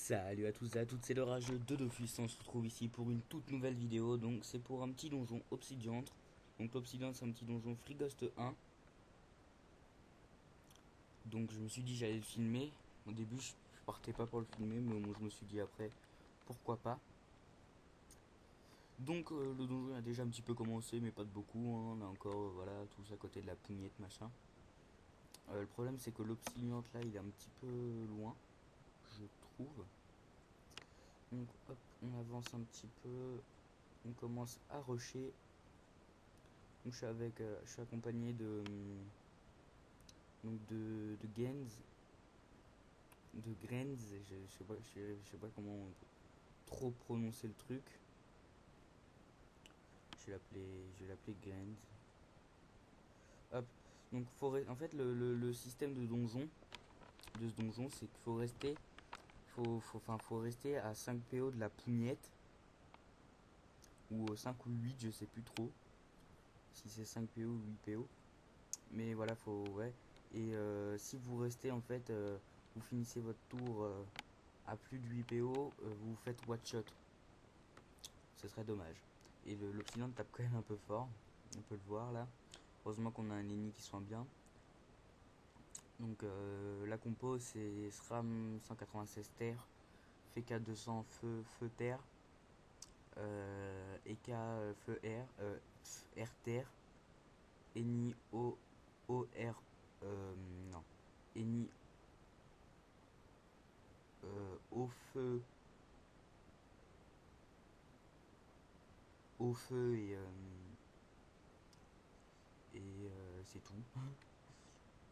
Salut à tous et à toutes, c'est le rageux de Dofus. On se retrouve ici pour une toute nouvelle vidéo. Donc c'est pour un petit donjon obsidiantre. Donc l'obsidiantre, c'est un petit donjon Freeghost 1. Donc je me suis dit j'allais le filmer. Au début je partais pas pour le filmer, mais moi je me suis dit après pourquoi pas. Donc le donjon a déjà un petit peu commencé, mais pas de beaucoup, hein. On a encore voilà tous à côté de la pougnette machin. Le problème c'est que l'obsidiantre là il est un petit peu loin, je trouve. Donc hop, on avance un petit peu, on commence à rusher. Donc je suis accompagné de Grenz, je sais pas comment trop prononcer le truc. Je vais l'appeler Grenz. Hop. Donc en fait le système de ce donjon, c'est qu'il faut rester à 5 PO de la pougnette, ou 5 ou 8, je sais plus trop si c'est 5 PO ou 8 PO. Mais voilà, faut ouais. Et si vous restez en fait, vous finissez votre tour à plus de 8 PO, vous faites watch shot. Ce serait dommage. Et l'Occident tape quand même un peu fort. On peut le voir là. Heureusement qu'on a un ennemi qui soigne bien. Donc la compo c'est SRAM 196 terre, FK 200 feu terre, EK feu air, air terre, ENI OR, non, ENI au feu, et c'est tout.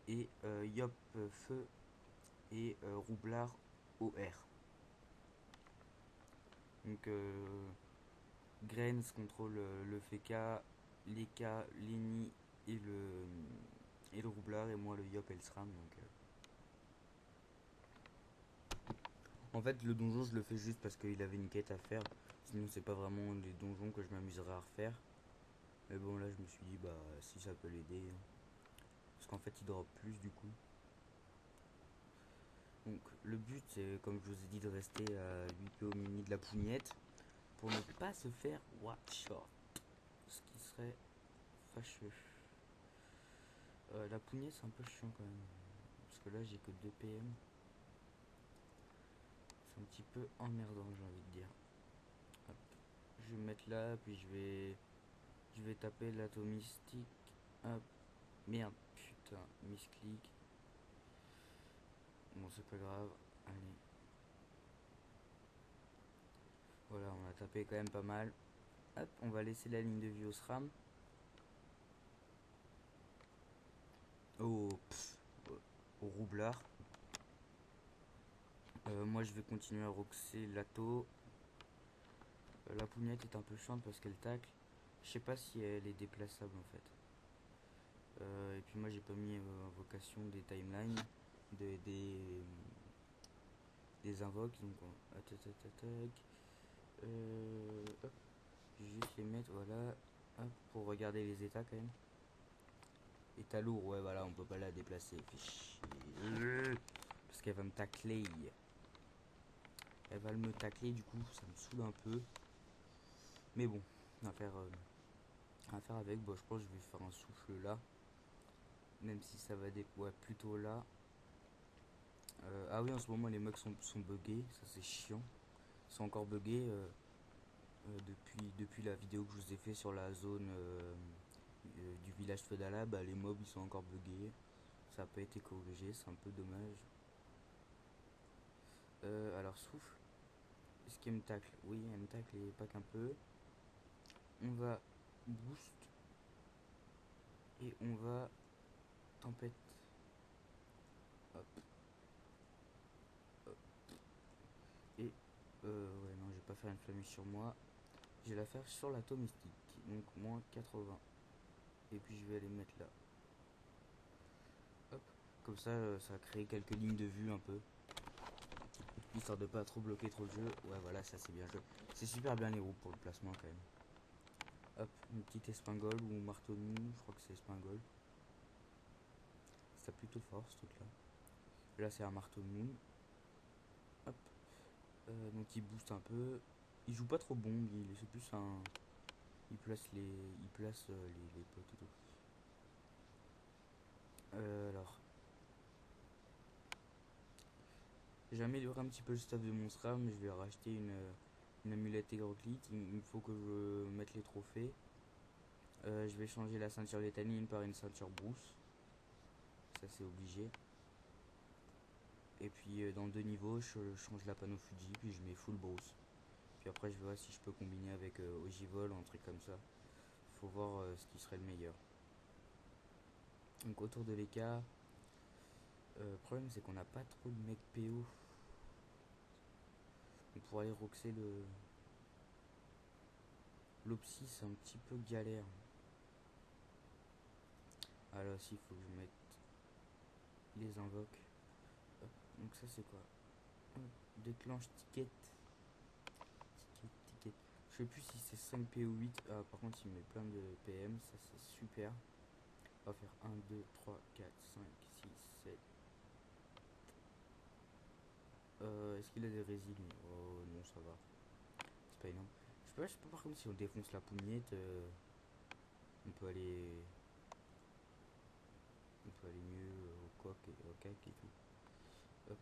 Et Yop feu et Roublard OR. Donc Grains contrôle le FK, l'EK, l'ENI et le Roublard, et moi le Yop et le SRAM. Donc, en fait, le donjon, je le fais juste parce qu'il avait une quête à faire. Sinon, c'est pas vraiment des donjons que je m'amuserais à refaire. Mais bon, là, je me suis dit, bah, si ça peut l'aider, hein. Parce qu'en fait, il drop plus du coup. Donc, le but, c'est, comme je vous ai dit, de rester à 8 PO mini de la pougnette pour ne pas se faire watch shot. Ce qui serait fâcheux. La pougnette, c'est un peu chiant quand même. Parce que là, j'ai que 2 PM. C'est un petit peu emmerdant, j'ai envie de dire. Hop. Je vais me mettre là, puis je vais taper l'atomistique. Hop. Merde, putain, misclick. Bon, c'est pas grave. Allez. Voilà, on a tapé quand même pas mal. Hop, on va laisser la ligne de vie au SRAM. Au, au roublard. Moi, je vais continuer à roxer l'atto. La pougnette est un peu chiante parce qu'elle tacle. Je sais pas si elle est déplaçable en fait. Et puis moi, j'ai pas mis invocation des timelines, des invoques. Donc, hop, je vais juste les mettre, voilà. Hop, pour regarder les états quand même. État lourd, ouais, voilà, on peut pas la déplacer. Fait chier. Parce qu'elle va me tacler. Elle va me tacler, du coup, ça me saoule un peu. Mais bon, on va faire avec. Bon, je pense que je vais faire un souffle là. Même si ça va ouais, plutôt là. Ah oui, en ce moment, les mugs sont buggés. Ça, c'est chiant. Ils sont encore buggés depuis la vidéo que je vous ai fait sur la zone du village Fedala. Bah, les mobs, ils sont encore buggés. Ça n'a pas été corrigé. C'est un peu dommage. Alors, souffle. Est-ce qu'elle me tacle? Oui, elle me tacle et pas qu'un peu. On va boost. Et on va tempête. Hop, hop. Et ouais, non, je vais pas faire une flamèche sur moi. Je vais la faire sur la mystique. Donc moins 80. Et puis je vais aller mettre là. Hop. Comme ça, ça va créer quelques lignes de vue un peu. Histoire de pas trop bloquer trop le jeu. Ouais, voilà, ça c'est bien joué. C'est super bien les roues pour le placement quand même. Hop, une petite espingole ou marteau de mou. Je crois que c'est espingole. Ça plutôt fort ce truc là. Là c'est un marteau de moon. Hop. Donc il booste un peu. Il joue pas trop bombe, c'est plus un. Il place les potes et tout. Alors, j'ai amélioré un petit peu le staff de mon SRAM, mais je vais racheter une amulette hégroclite. Il me faut que je mette les trophées. Je vais changer la ceinture d'étanine par une ceinture brousse. Ça c'est obligé. Et puis dans 2 niveaux, je change la panneau Fuji, puis je mets full brousse. Puis après je vois si je peux combiner avec Ogivol ou un truc comme ça. Faut voir ce qui serait le meilleur. Donc autour de l'EK, le problème c'est qu'on n'a pas trop de mecs PO. On pourrait aller roxer l'Opsi, c'est un petit peu galère. Alors s'il faut que je mette les invoques. Hop, donc ça c'est quoi? Hop, déclenche ticket. Ticket. Je sais plus si c'est 5 PO 8. Ah, par contre il met plein de PM, ça c'est super. On va faire 1, 2, 3, 4, 5, 6, 7. Est-ce qu'il a des résines? Oh non, ça va. C'est pas énorme. Je sais pas par contre si on défonce la pougnette, on peut aller. On peut aller mieux au coq et au cac et tout. Hop.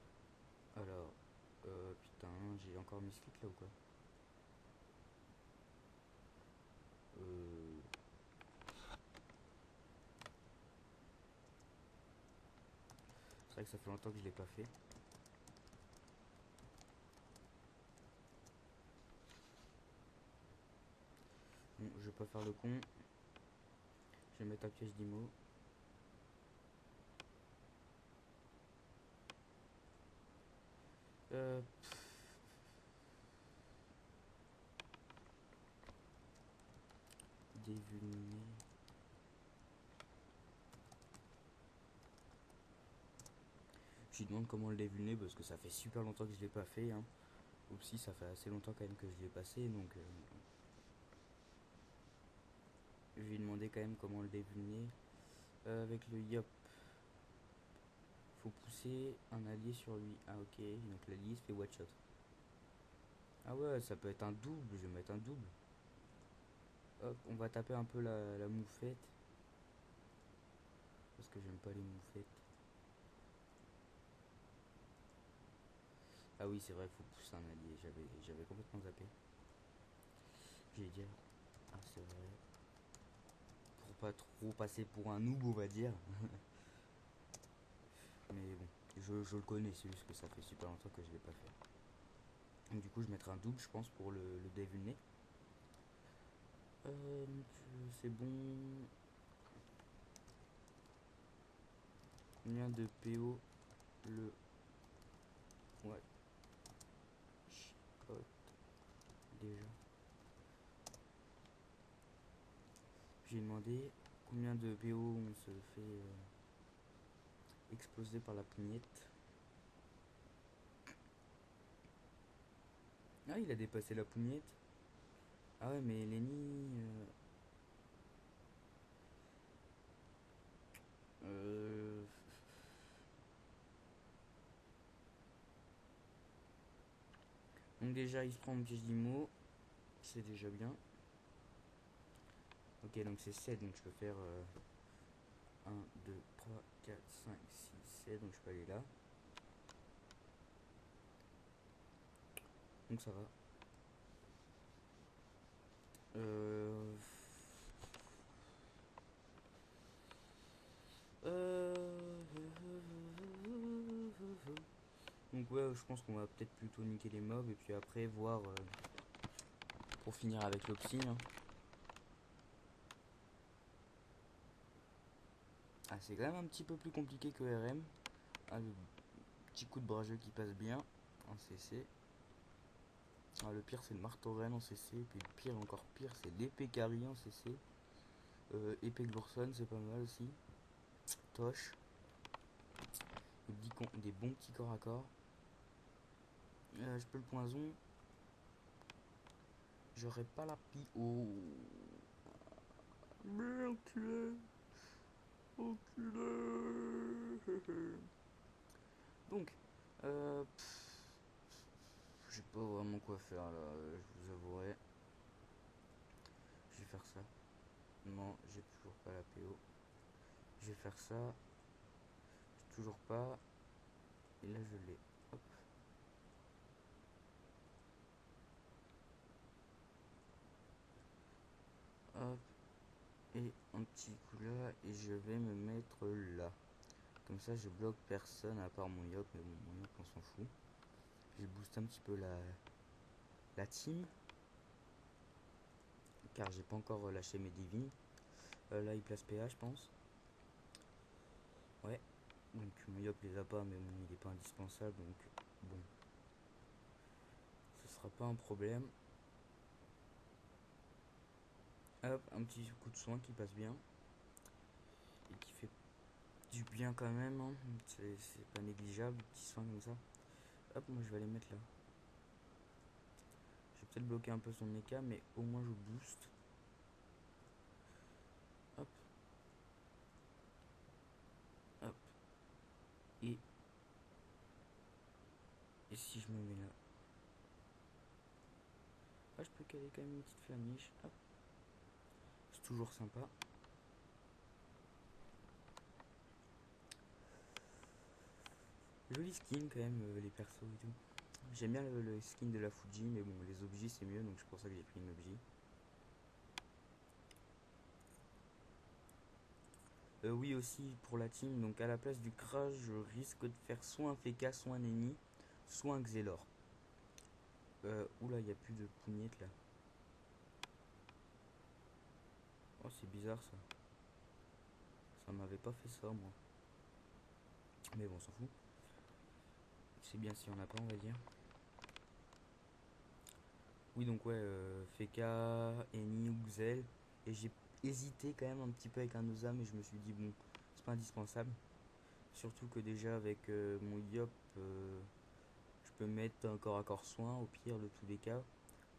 Alors, putain, j'ai encore mes slicks là ou quoi? Euh, C'est vrai que ça fait longtemps que je l'ai pas fait. Bon, je vais pas faire le con. Je vais mettre un piège d'IMO. Euh, Dévulné. Je lui demande comment le dévulner parce que ça fait super longtemps que je l'ai pas fait. Hein. Aussi, ça fait assez longtemps quand même que je l'ai passé, donc je lui ai demandé quand même comment le dévulner. Avec le Yop, faut pousser un allié sur lui. Ah ok, donc l'allié se fait watch shot. Ah ouais, ça peut être un double, je vais mettre un double. Hop, on va taper un peu la moufette. Parce que j'aime pas les moufettes. Ah oui, c'est vrai, faut pousser un allié. J'avais complètement zappé. J'ai dit. Ah, c'est vrai. Pour pas trop passer pour un noob, on va dire. Mais bon, je le connais, c'est juste que ça fait super longtemps que je l'ai pas fait. Donc, du coup, je mettrai un double, je pense, pour le dévulner. C'est bon. Combien de PO le. Ouais. Chicote. Déjà. J'ai demandé combien de PO on se fait exploser par la pugnette. Ah, il a dépassé la pugnette. Ah ouais, mais Lenny. Euh, Donc déjà, il se prend un piège d'IMO. C'est déjà bien. Ok, donc c'est 7, donc je peux faire 1, 2, 3, 4, 5, 6, 7, donc je peux aller là. Donc ça va. Euh... Euh... Donc ouais, je pense qu'on va peut-être plutôt niquer les mobs et puis après voir pour finir avec l'Opsi. Hein. Ah, c'est quand même un petit peu plus compliqué que RM. Ah, le petit coup de brageux qui passe bien en CC. Ah, le pire c'est le marteau reine en CC. Et puis le pire, encore pire, c'est l'épée carry en CC. Épée Glorson, c'est pas mal aussi. Toche. Des bons petits corps à corps. Je peux le poison. J'aurais pas la pie. Oh. Mais enculé. Enculé. Donc, J'ai pas vraiment quoi faire là, je vous avouerai. Je vais faire ça. Non, j'ai toujours pas la PO. Je vais faire ça. J'ai toujours pas. Et là je l'ai. Hop. Hop. Et un petit coup là. Et je vais me mettre là. Comme ça je bloque personne à part mon yop. Mais bon, mon yop on s'en fout. Je vais booster un petit peu la team. Car j'ai pas encore lâché mes divines. Là il place PA je pense. Ouais. Donc mon yop les a pas, mais bon, il est pas indispensable. Donc bon. Ce sera pas un problème. Hop, un petit coup de soin qui passe bien. Et qui fait du bien quand même. Hein. C'est pas négligeable, petit soin comme ça. Hop, moi je vais aller mettre là. Je vais peut-être bloquer un peu son mecha, mais au moins je booste. Hop. Hop. Et si je me mets là. Ah, je peux caler quand même une petite flamiche. Hop. C'est toujours sympa. Joli skin quand même, les persos et tout. J'aime bien le skin de la Fuji, mais bon, les objets c'est mieux, donc c'est pour ça que j'ai pris une objet. Oui aussi pour la team, donc à la place du crash, je risque de faire soit un Feka, soit un Neni, soit un Xelor. Oula, il n'y a plus de pougnettes là. Oh, c'est bizarre ça. Ça m'avait pas fait ça moi. Mais bon, on s'en fout. C'est bien si on n'a pas, on va dire. Oui, donc ouais, Feka, Eni ou Xel. Et j'ai hésité quand même un petit peu avec un Oza, mais je me suis dit, bon, c'est pas indispensable. Surtout que déjà avec mon Yop, je peux mettre un corps à corps soin, au pire de tous les cas.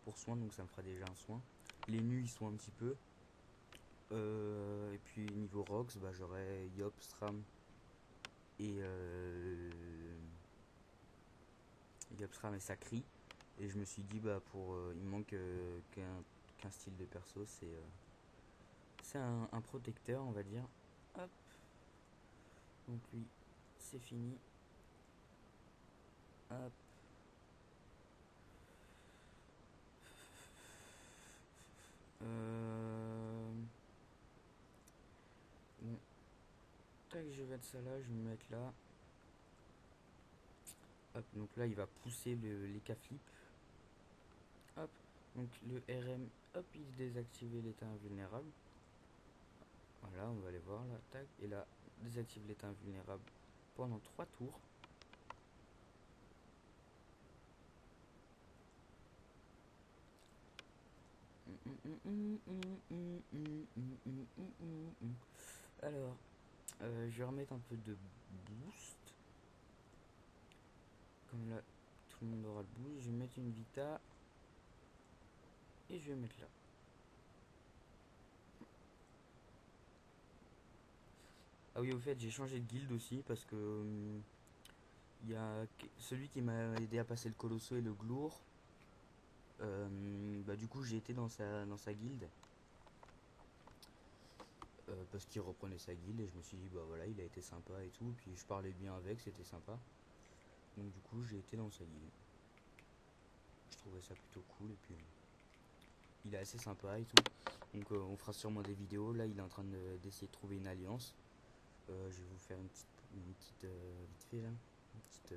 Pour soin, donc ça me fera déjà un soin. Les nus, ils sont un petit peu. Et puis niveau Rox, bah, j'aurai Yop, Stram et Yop, Stram et Sakri. Et je me suis dit, bah, il me manque qu'un style de perso, c'est un protecteur, on va dire. Hop, donc lui, c'est fini. Hop. Bon, tac, je vais mettre ça là, je vais me mettre là. Hop, donc là, il va pousser les K-flip. Hop, donc le RM, hop, il désactive l'état invulnérable. Voilà, on va aller voir là, tac, et là, désactive l'état invulnérable pendant 3 tours. Alors, je vais remettre un peu de boost. Comme là, tout le monde aura le boost. Je vais mettre une Vita. Et je vais mettre là. Ah oui, au fait, j'ai changé de guilde aussi parce que il y a celui qui m'a aidé à passer le Colosso et le Glour. Bah, du coup, j'ai été dans sa guilde. Parce qu'il reprenait sa guilde et je me suis dit, bah voilà, il a été sympa et tout. Puis je parlais bien avec, c'était sympa. Donc, du coup, j'ai été dans sa guilde. Je trouvais ça plutôt cool et puis il est assez sympa et tout. Donc, on fera sûrement des vidéos. Là, il est en train d'essayer de trouver une alliance. Je vais vous faire une petite vite fait là, petite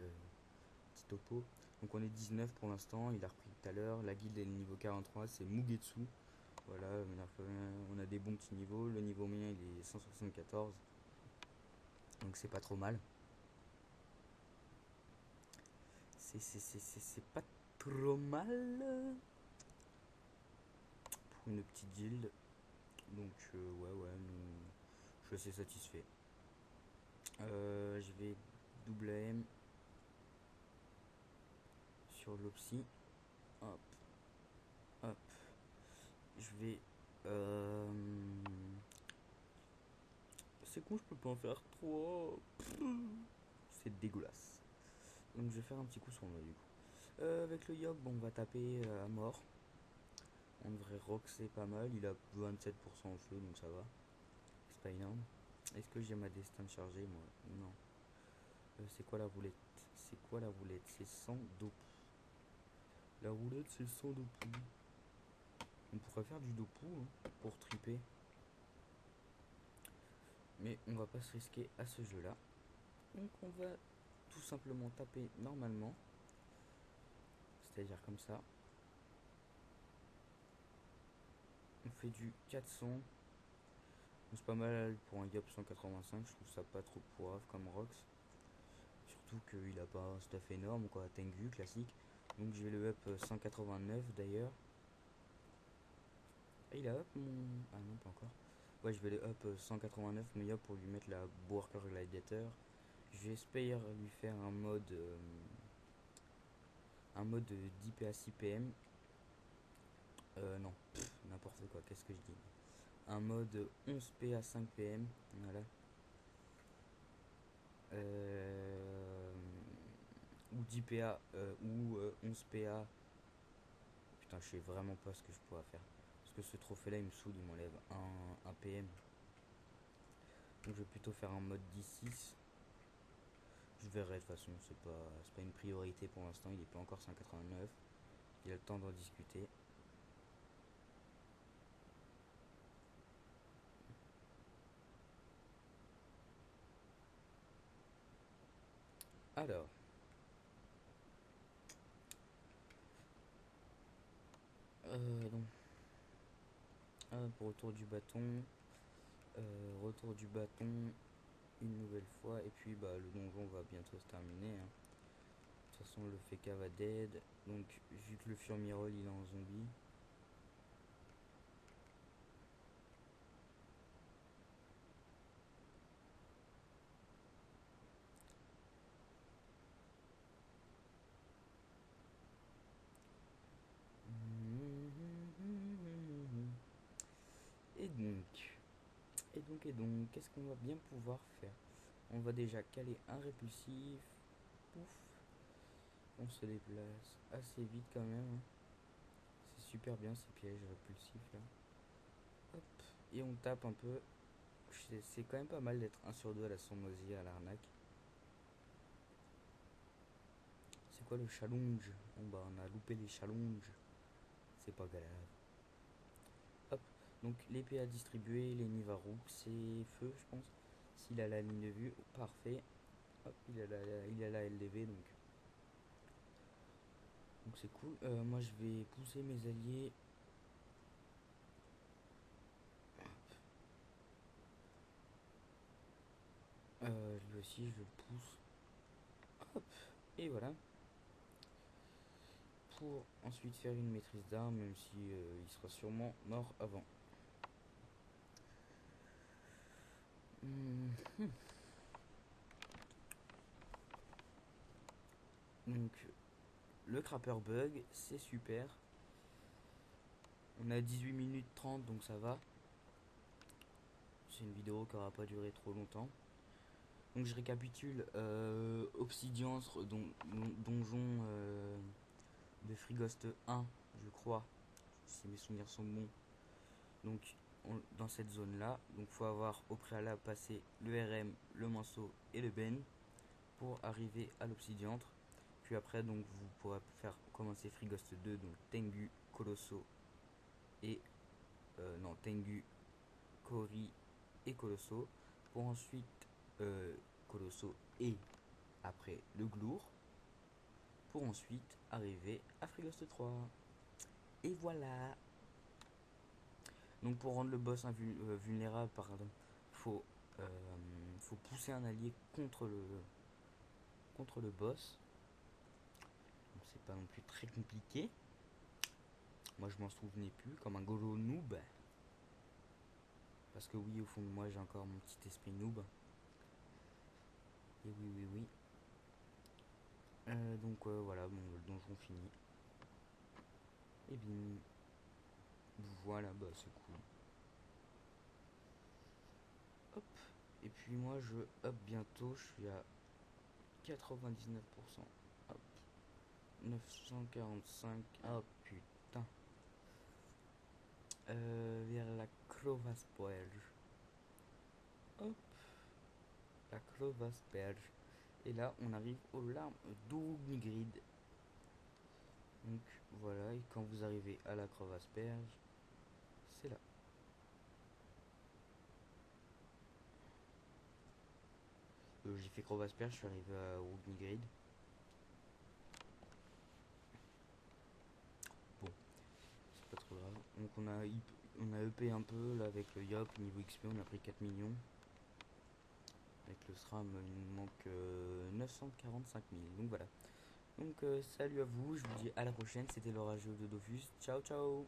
topo. Donc on est 19 pour l'instant, il a repris tout à l'heure. La guilde est le niveau 43, c'est Mugetsu. Voilà, on a des bons petits niveaux. Le niveau moyen il est 174. Donc c'est pas trop mal. C'est pas trop mal pour une petite guilde. Donc ouais, je suis assez satisfait. Je vais double AM sur l'Opsi. Hop, hop. Je vais. C'est con, je peux pas en faire trop. C'est dégueulasse. Donc je vais faire un petit coup sur moi du coup. Avec le Yogg, bon, on va taper à mort. On devrait roxer pas mal. Il a 27% au feu, donc ça va. C'est pas énorme. Est-ce que j'ai ma destin chargée, moi? Non. C'est quoi la roulette? C'est quoi la roulette? C'est 100 dopu. La roulette, c'est 100 dopu. On pourrait faire du dopu hein, pour triper. Mais on va pas se risquer à ce jeu-là. Donc on va tout simplement taper normalement. C'est-à-dire comme ça. On fait du 400. C'est pas mal pour un Yop 185. Je trouve ça pas trop pourrave comme Rox. Surtout qu'il a pas un stuff énorme quoi. Tengu classique. Donc je vais le up 189 d'ailleurs. Et il a up mon... Ah non pas encore. Ouais je vais le up 189 mon Yop pour lui mettre la Worker Gladiator. J'espère lui faire un mode 10 PA 6 PM. Non, n'importe quoi, qu'est-ce que je dis? Un mode 11 PA 5 PM. Voilà. Ou 10 PA ou 11 PA. Putain, je sais vraiment pas ce que je pourrais faire. Parce que ce trophée là il me saoule, il m'enlève un PM. Donc je vais plutôt faire un mode 10-6. Je verrai de toute façon, c'est pas une priorité pour l'instant, il est pas encore 189. Il a le temps d'en discuter. Alors, donc, pour retour du bâton une nouvelle fois, et puis bah le donjon va bientôt se terminer. Hein. De toute façon, le FK va dead, donc vu que le Furmirol il est en zombie. Et donc, qu'est-ce qu'on va bien pouvoir faire? On va déjà caler un répulsif. Pouf. On se déplace assez vite quand même. Hein. C'est super bien ces pièges répulsifs là. Hop. Et on tape un peu. C'est quand même pas mal d'être 1 sur 2 à la sournoisie à l'arnaque. C'est quoi le challenge? Bon bah on a loupé les challenges. C'est pas grave. Hop. Donc l'épée à distribuer, les Nivarou, c'est feu je pense. S'il a la ligne de vue, parfait. Hop, il a la LDV donc c'est cool. Moi je vais pousser mes alliés. Lui aussi je le pousse. Hop. Et voilà. Pour ensuite faire une maîtrise d'armes, même si il sera sûrement mort avant. Donc le crapper bug, c'est super. On a 18 minutes 30 donc ça va. C'est une vidéo qui aura pas duré trop longtemps. Donc je récapitule Obsidiance, donjon de Frigost 1, je crois, si mes souvenirs sont bons. Donc dans cette zone là, donc faut avoir au préalable passé le RM, le Manceau et le Ben pour arriver à l'Obsidiantre. Puis après donc vous pourrez faire commencer Frigost 2, donc Tengu, Colosso et non Tengu, Kori et Colosso, pour ensuite Colosso et après le Glour, pour ensuite arriver à Frigost 3. Et voilà. Donc pour rendre le boss vulnérable, pardon, faut, euh, faut pousser un allié contre le boss. Donc c'est pas non plus très compliqué. Moi je m'en souvenais plus, comme un golo noob. Parce que oui, au fond de moi j'ai encore mon petit esprit noob. Et oui, oui, oui. Donc voilà, bon, le donjon fini. Et bien, voilà, bah c'est cool. Hop. Et puis moi je up bientôt, je suis à 99%. Hop. 945. Oh putain. Vers la Crevasse-Belge. Hop, la Crevasse-Belge. Et là, on arrive aux larmes d'Ognigrid. Donc voilà, et quand vous arrivez à la Crevasse-Berge, c'est là. J'ai fait Crevasse-Berge, je suis arrivé à Ognigrid. Bon, c'est pas trop grave. Donc on a EP un peu là avec le Yop, niveau XP, on a pris 4 millions. Avec le SRAM, il nous manque 945 000. Donc voilà. Donc salut à vous, je vous dis à la prochaine. C'était l'orageux de Dofus. Ciao ciao.